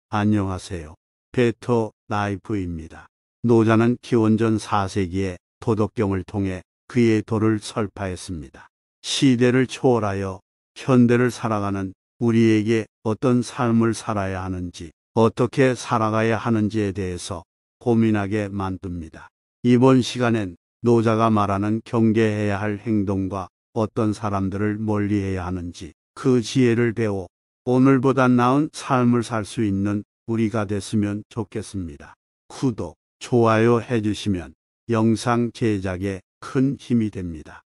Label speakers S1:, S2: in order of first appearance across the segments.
S1: 안녕하세요. 베터 라이프입니다. 노자는 기원전 4세기에 도덕경을 통해 그의 도를 설파했습니다. 시대를 초월하여 현대를 살아가는 우리에게 어떤 삶을 살아야 하는지, 어떻게 살아가야 하는지에 대해서 고민하게 만듭니다. 이번 시간엔 노자가 말하는 경계해야 할 행동과 어떤 사람들을 멀리해야 하는지 그 지혜를 배워 오늘보다 나은 삶을 살 수 있는 우리가 됐으면 좋겠습니다. 구독, 좋아요 해주시면 영상 제작에 큰 힘이 됩니다.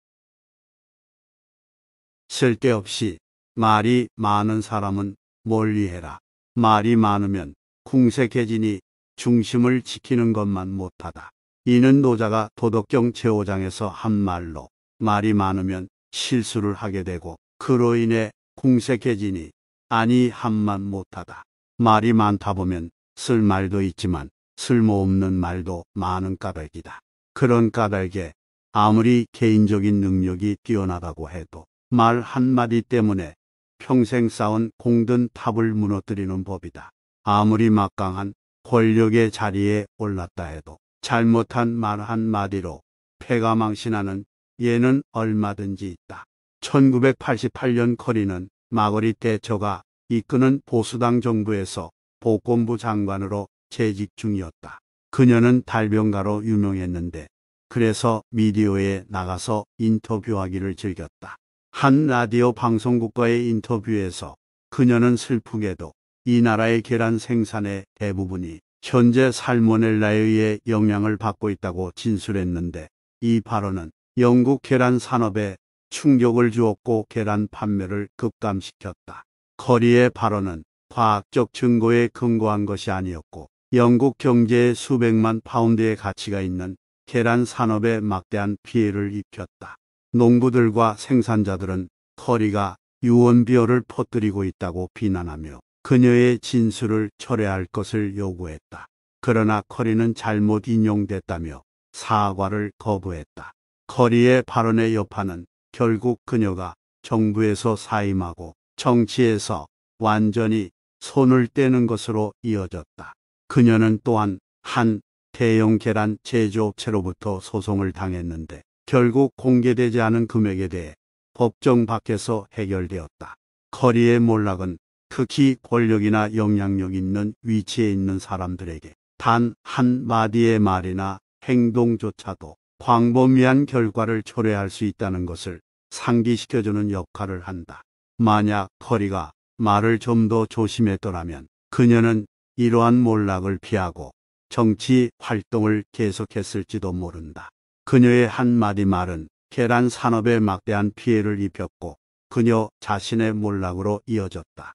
S1: 쓸데없이 말이 많은 사람은 멀리해라. 말이 많으면 궁색해지니 중심을 지키는 것만 못하다. 이는 노자가 도덕경 제5장에서 한 말로 말이 많으면 실수를 하게 되고 그로 인해 궁색해지니 아니 한만 못하다. 말이 많다 보면 쓸 말도 있지만 쓸모없는 말도 많은 까닭이다. 그런 까닭에 아무리 개인적인 능력이 뛰어나다고 해도 말 한마디 때문에 평생 쌓은 공든 탑을 무너뜨리는 법이다. 아무리 막강한 권력의 자리에 올랐다 해도 잘못한 말 한마디로 패가 망신하는 예는 얼마든지 있다. 1988년 커리는 마거릿 대처가 이끄는 보수당 정부에서 보건부 장관으로 재직 중이었다. 그녀는 달변가로 유명했는데 그래서 미디어에 나가서 인터뷰하기를 즐겼다. 한 라디오 방송국과의 인터뷰에서 그녀는 슬프게도 이 나라의 계란 생산의 대부분이 현재 살모넬라에 의해 영향을 받고 있다고 진술했는데 이 발언은 영국 계란 산업에 충격을 주었고 계란 판매를 급감시켰다. 커리의 발언은 과학적 증거에 근거한 것이 아니었고 영국 경제에 수백만 파운드의 가치가 있는 계란 산업에 막대한 피해를 입혔다. 농부들과 생산자들은 커리가 유언비어를 퍼뜨리고 있다고 비난하며 그녀의 진술을 철회할 것을 요구했다. 그러나 커리는 잘못 인용됐다며 사과를 거부했다. 커리의 발언의 여파는 결국 그녀가 정부에서 사임하고 정치에서 완전히 손을 떼는 것으로 이어졌다. 그녀는 또한 한 대형 계란 제조업체로부터 소송을 당했는데 결국 공개되지 않은 금액에 대해 법정 밖에서 해결되었다. 커리의 몰락은 특히 권력이나 영향력 있는 위치에 있는 사람들에게 단 한마디의 말이나 행동조차도 광범위한 결과를 초래할 수 있다는 것을 상기시켜주는 역할을 한다. 만약 커리가 말을 좀 더 조심했더라면 그녀는 이러한 몰락을 피하고 정치 활동을 계속했을지도 모른다. 그녀의 한마디 말은 계란 산업에 막대한 피해를 입혔고 그녀 자신의 몰락으로 이어졌다.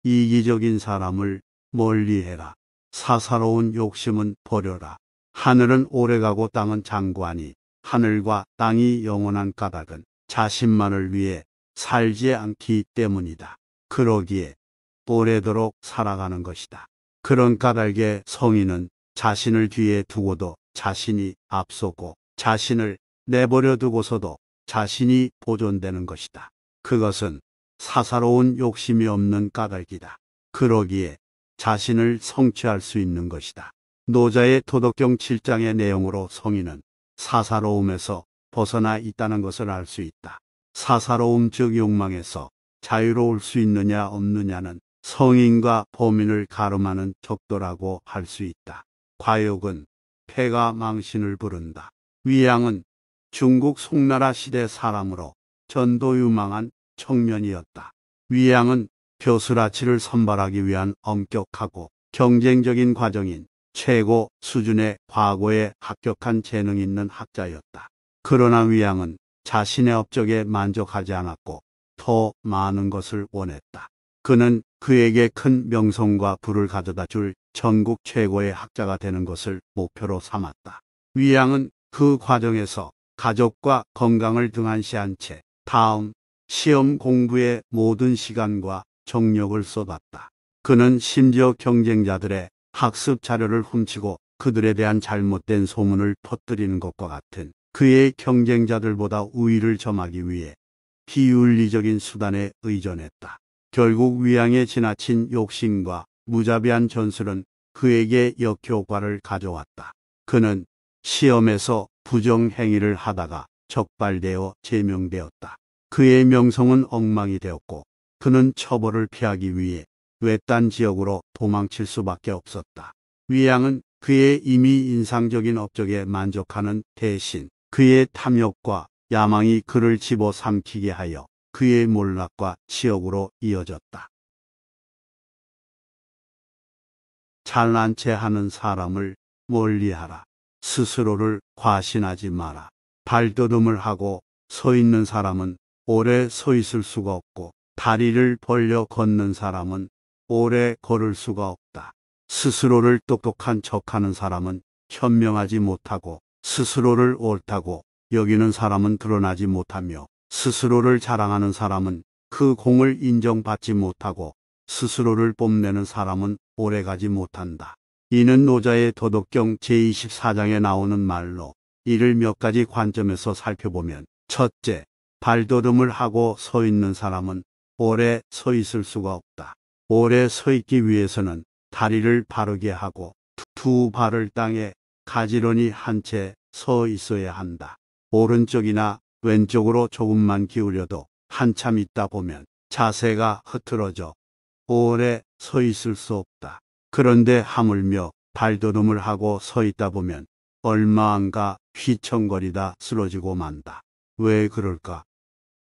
S1: 이기적인 사람을 멀리해라. 사사로운 욕심은 버려라. 하늘은 오래가고 땅은 장구하니 하늘과 땅이 영원한 까닭은 자신만을 위해 살지 않기 때문이다. 그러기에 오래도록 살아가는 것이다. 그런 까닭에 성인은 자신을 뒤에 두고도 자신이 앞서고 자신을 내버려 두고서도 자신이 보존되는 것이다. 그것은 사사로운 욕심이 없는 까닭이다. 그러기에 자신을 성취할 수 있는 것이다. 노자의 도덕경 7장의 내용으로 성인은 사사로움에서 벗어나 있다는 것을 알 수 있다. 사사로움 즉 욕망에서 자유로울 수 있느냐 없느냐는 성인과 범인을 가름하는 척도라고 할 수 있다. 과욕은 패가 망신을 부른다. 위양은 중국 송나라 시대 사람으로 전도유망한 청년이었다. 위양은 교수라치를 선발하기 위한 엄격하고 경쟁적인 과정인 최고 수준의 과거에 합격한 재능 있는 학자였다. 그러나 위양은 자신의 업적에 만족하지 않았고 더 많은 것을 원했다. 그는 그에게 큰 명성과 부를 가져다 줄 전국 최고의 학자가 되는 것을 목표로 삼았다. 위양은 그 과정에서 가족과 건강을 등한시한 채 다음 시험 공부에 모든 시간과 정력을 쏟았다. 그는 심지어 경쟁자들의 학습 자료를 훔치고 그들에 대한 잘못된 소문을 퍼뜨리는 것과 같은 그의 경쟁자들보다 우위를 점하기 위해 비윤리적인 수단에 의존했다. 결국 위양의 지나친 욕심과 무자비한 전술은 그에게 역효과를 가져왔다. 그는 시험에서 부정행위를 하다가 적발되어 제명되었다. 그의 명성은 엉망이 되었고 그는 처벌을 피하기 위해 외딴 지역으로 도망칠 수밖에 없었다. 위양은 그의 이미 인상적인 업적에 만족하는 대신 그의 탐욕과 야망이 그를 집어삼키게 하여 그의 몰락과 치욕으로 이어졌다. 잘난 체 하는 사람을 멀리하라. 스스로를 과신하지 마라. 발돋움을 하고 서 있는 사람은 오래 서 있을 수가 없고 다리를 벌려 걷는 사람은 오래 걸을 수가 없다. 스스로를 똑똑한 척하는 사람은 현명하지 못하고 스스로를 옳다고 여기는 사람은 드러나지 못하며 스스로를 자랑하는 사람은 그 공을 인정받지 못하고 스스로를 뽐내는 사람은 오래가지 못한다. 이는 노자의 도덕경 제24장에 나오는 말로 이를 몇 가지 관점에서 살펴보면 첫째, 발돋움을 하고 서 있는 사람은 오래 서 있을 수가 없다. 오래 서 있기 위해서는 다리를 바르게 하고 두 발을 땅에 가지런히 한 채 서 있어야 한다. 오른쪽이나 왼쪽으로 조금만 기울여도 한참 있다 보면 자세가 흐트러져 오래 서 있을 수 없다. 그런데 하물며 발돋움을 하고 서 있다 보면 얼마 안가 휘청거리다 쓰러지고 만다. 왜 그럴까?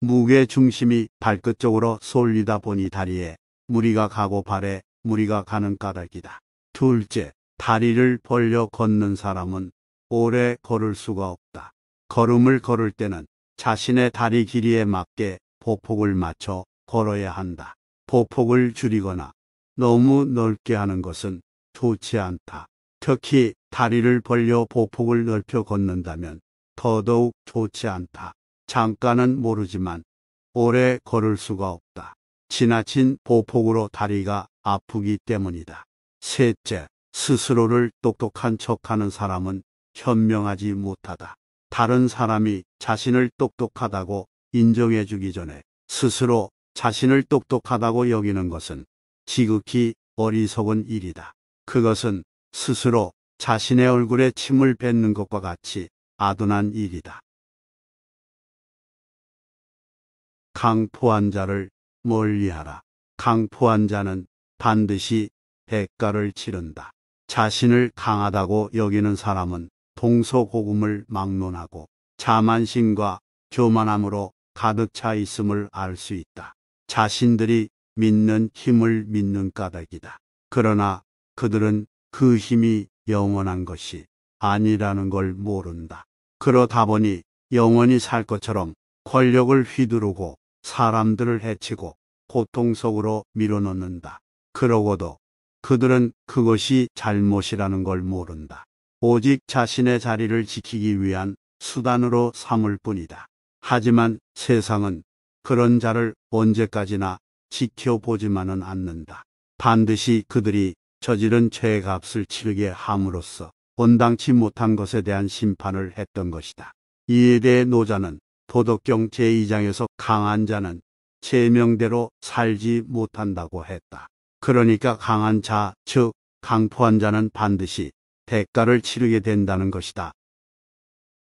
S1: 무게 중심이 발끝 쪽으로 쏠리다 보니 다리에 무리가 가고 발에 무리가 가는 까닭이다. 둘째, 다리를 벌려 걷는 사람은 오래 걸을 수가 없다. 걸음을 걸을 때는 자신의 다리 길이에 맞게 보폭을 맞춰 걸어야 한다. 보폭을 줄이거나 너무 넓게 하는 것은 좋지 않다. 특히 다리를 벌려 보폭을 넓혀 걷는다면 더더욱 좋지 않다. 잠깐은 모르지만 오래 걸을 수가 없다. 지나친 보폭으로 다리가 아프기 때문이다. 셋째, 스스로를 똑똑한 척하는 사람은 현명하지 못하다. 다른 사람이 자신을 똑똑하다고 인정해 주기 전에 스스로 자신을 똑똑하다고 여기는 것은 지극히 어리석은 일이다. 그것은 스스로 자신의 얼굴에 침을 뱉는 것과 같이 아둔한 일이다. 강포한 자를 멀리하라. 강포한 자는 반드시 대가를 치른다. 자신을 강하다고 여기는 사람은 동서고금을 막론하고 자만심과 교만함으로 가득 차 있음을 알 수 있다. 자신들이 믿는 힘을 믿는 까닭이다. 그러나 그들은 그 힘이 영원한 것이 아니라는 걸 모른다. 그러다 보니 영원히 살 것처럼 권력을 휘두르고 사람들을 해치고 고통 속으로 밀어넣는다. 그러고도 그들은 그것이 잘못이라는 걸 모른다. 오직 자신의 자리를 지키기 위한 수단으로 삼을 뿐이다. 하지만 세상은 그런 자를 언제까지나 지켜보지만은 않는다. 반드시 그들이 저지른 죄의 값을 치르게 함으로써 온당치 못한 것에 대한 심판을 했던 것이다. 이에 대해 노자는 도덕경 제2장에서 강한 자는 제명대로 살지 못한다고 했다. 그러니까 강한 자, 즉 강포한 자는 반드시 대가를 치르게 된다는 것이다.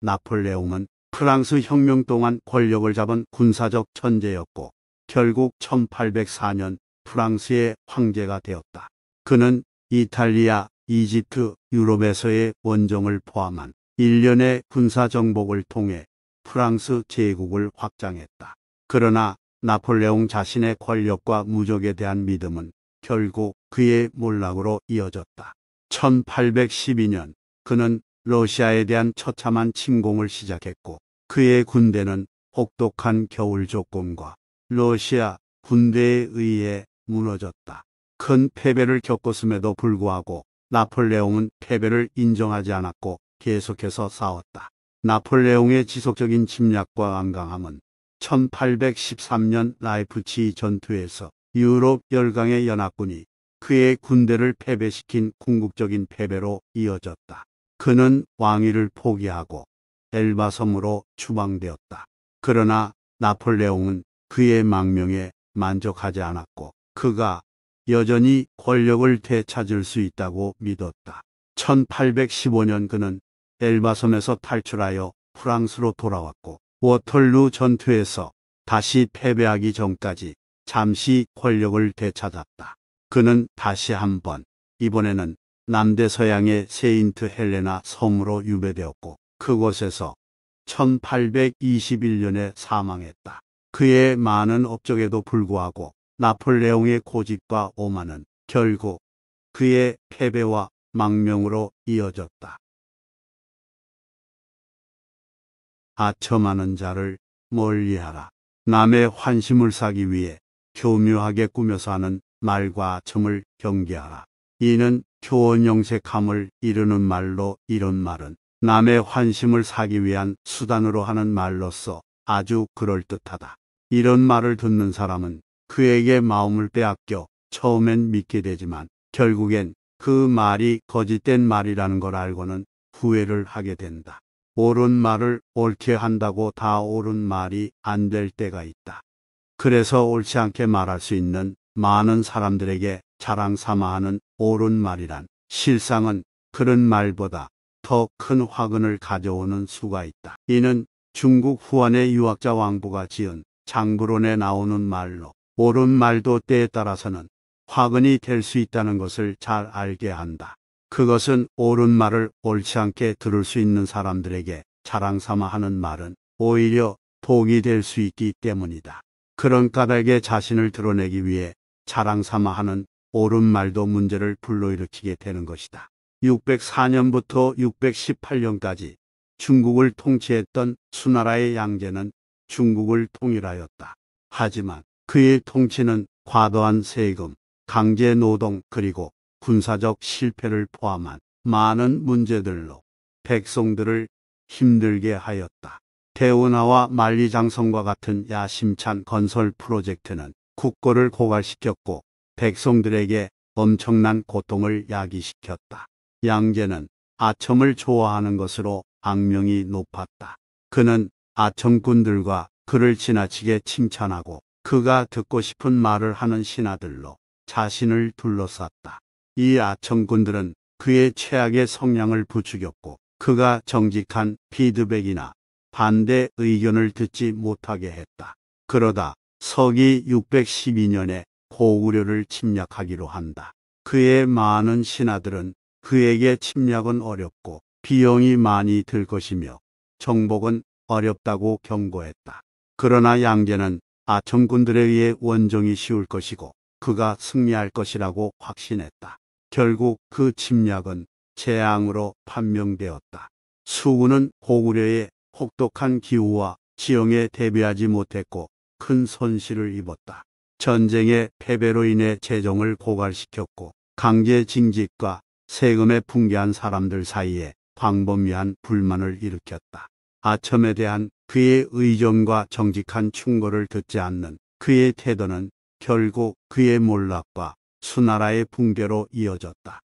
S1: 나폴레옹은 프랑스 혁명 동안 권력을 잡은 군사적 천재였고 결국 1804년 프랑스의 황제가 되었다. 그는 이탈리아, 이집트, 유럽에서의 원정을 포함한 일련의 군사 정복을 통해 프랑스 제국을 확장했다. 그러나 나폴레옹 자신의 권력과 무적에 대한 믿음은 결국 그의 몰락으로 이어졌다. 1812년 그는 러시아에 대한 처참한 침공을 시작했고 그의 군대는 혹독한 겨울 조건과 러시아 군대에 의해 무너졌다. 큰 패배를 겪었음에도 불구하고 나폴레옹은 패배를 인정하지 않았고 계속해서 싸웠다. 나폴레옹의 지속적인 침략과 완강함은 1813년 라이프치히 전투에서 유럽 열강의 연합군이 그의 군대를 패배시킨 궁극적인 패배로 이어졌다. 그는 왕위를 포기하고 엘바 섬으로 추방되었다. 그러나 나폴레옹은 그의 망명에 만족하지 않았고 그가 여전히 권력을 되찾을 수 있다고 믿었다. 1815년 그는 엘바섬에서 탈출하여 프랑스로 돌아왔고 워털루 전투에서 다시 패배하기 전까지 잠시 권력을 되찾았다. 그는 다시 한번 이번에는 남대서양의 세인트 헬레나 섬으로 유배되었고 그곳에서 1821년에 사망했다. 그의 많은 업적에도 불구하고 나폴레옹의 고집과 오만은 결국 그의 패배와 망명으로 이어졌다. 아첨하는 자를 멀리하라. 남의 환심을 사기 위해 교묘하게 꾸며서 하는 말과 아첨을 경계하라. 이는 교원영색함을 이르는 말로 이런 말은 남의 환심을 사기 위한 수단으로 하는 말로서 아주 그럴듯하다. 이런 말을 듣는 사람은 그에게 마음을 빼앗겨 처음엔 믿게 되지만 결국엔 그 말이 거짓된 말이라는 걸 알고는 후회를 하게 된다. 옳은 말을 옳게 한다고 다 옳은 말이 안 될 때가 있다. 그래서 옳지 않게 말할 수 있는 많은 사람들에게 자랑 삼아 하는 옳은 말이란 실상은 그런 말보다 더 큰 화근을 가져오는 수가 있다. 이는 중국 후한의 유학자 왕부가 지은 장부론에 나오는 말로 옳은 말도 때에 따라서는 화근이 될 수 있다는 것을 잘 알게 한다. 그것은 옳은 말을 옳지 않게 들을 수 있는 사람들에게 자랑 삼아 하는 말은 오히려 독이 될 수 있기 때문이다. 그런 까닭에 자신을 드러내기 위해 자랑 삼아 하는 옳은 말도 문제를 불러일으키게 되는 것이다. 604년부터 618년까지 중국을 통치했던 수나라의 양제는 중국을 통일하였다. 하지만 그의 통치는 과도한 세금, 강제 노동 그리고 군사적 실패를 포함한 많은 문제들로 백성들을 힘들게 하였다. 대운하와 만리장성과 같은 야심찬 건설 프로젝트는 국고를 고갈시켰고 백성들에게 엄청난 고통을 야기시켰다. 양제는 아첨을 좋아하는 것으로 악명이 높았다. 그는 아첨꾼들과 그를 지나치게 칭찬하고 그가 듣고 싶은 말을 하는 신하들로 자신을 둘러쌌다. 이 아첨꾼들은 그의 최악의 성향을 부추겼고 그가 정직한 피드백이나 반대 의견을 듣지 못하게 했다. 그러다 서기 612년에 고구려를 침략하기로 한다. 그의 많은 신하들은 그에게 침략은 어렵고 비용이 많이 들 것이며 정복은 어렵다고 경고했다. 그러나 양제는 아첨꾼들에 의해 원정이 쉬울 것이고 그가 승리할 것이라고 확신했다. 결국 그 침략은 재앙으로 판명되었다. 수군은 고구려의 혹독한 기후와 지형에 대비하지 못했고 큰 손실을 입었다. 전쟁의 패배로 인해 재정을 고갈시켰고 강제 징집과 세금에 풍기한 사람들 사이에 광범위한 불만을 일으켰다. 아첨에 대한 그의 의존과 정직한 충고를 듣지 않는 그의 태도는 결국 그의 몰락과 수나라의 붕괴로 이어졌다.